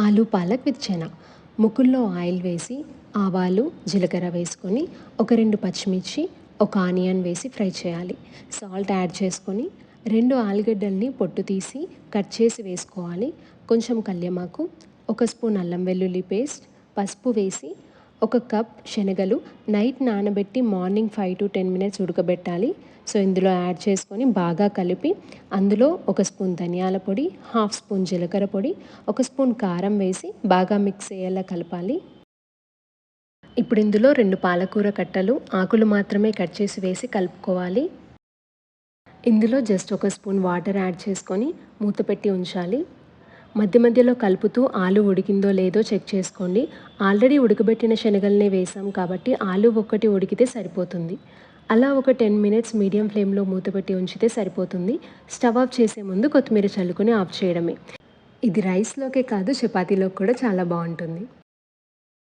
ఆలు palak with chana. ముకుల్లో oil వేసి ఆవాలు, జీలకర్ర వేసుకొని ఒక 2 పచ్చిమిర్చి, ఒక ఆనియన్ వేసి ఫ్రై చేయాలి. సాల్ట్ యాడ్ చేసుకొని 2 ఆలుగడ్డల్ని పొట్టు తీసి కట్ చేసి వేసుకోవాలి. కొంచెం కల్యమాకు, ఒక స్పూన్ అల్లం వెల్లుల్లి పేస్ట్, పసుపు వేసి ఒక కప్ శనగలు నైట్ నానబెట్టి మార్నింగ్ 5-10 మినిట్స్ ఉడకబెట్టాలి. సో ఇందులో యాడ్ చేసుకొని బాగా కలిపి అందులో ఒక స్పూన్ ధనియాల పొడి, హాఫ్ స్పూన్ జీలకర్ర పొడి, ఒక స్పూన్ కారం వేసి బాగా మిక్స్ అయ్యేలా కలపాలి. ఇప్పుడు ఇందులో 2 పాలకూర కట్టలు ఆకులు మాత్రమే కట్ చేసి వేసి కలుపుకోవాలి. ఇందులో జస్ట్ ఒక స్పూన్ వాటర్ యాడ్ చేసుకొని మూత పెట్టి ఉంచాలి. మధ్య మధ్యలో కలుపుతూ ఆలు ఉడికిందో లేదో చెక్ చేసుకోండి. ఆల్రెడీ ఉడకబెట్టిన శనగలనే వేసాం కాబట్టి ఆలు ఒక్కటి ఉడికితే సరిపోతుంది. అలా ఒక 10 మినిట్స్ మీడియం ఫ్లేమ్లో మూత పెట్టి ఉంచితే సరిపోతుంది. స్టవ్ ఆఫ్ చేసే ముందు కొత్తిమీర చల్లుకొని ఆఫ్ చేయడమే. ఇది రైస్లోకే కాదు చపాతీలోకి కూడా చాలా బాగుంటుంది.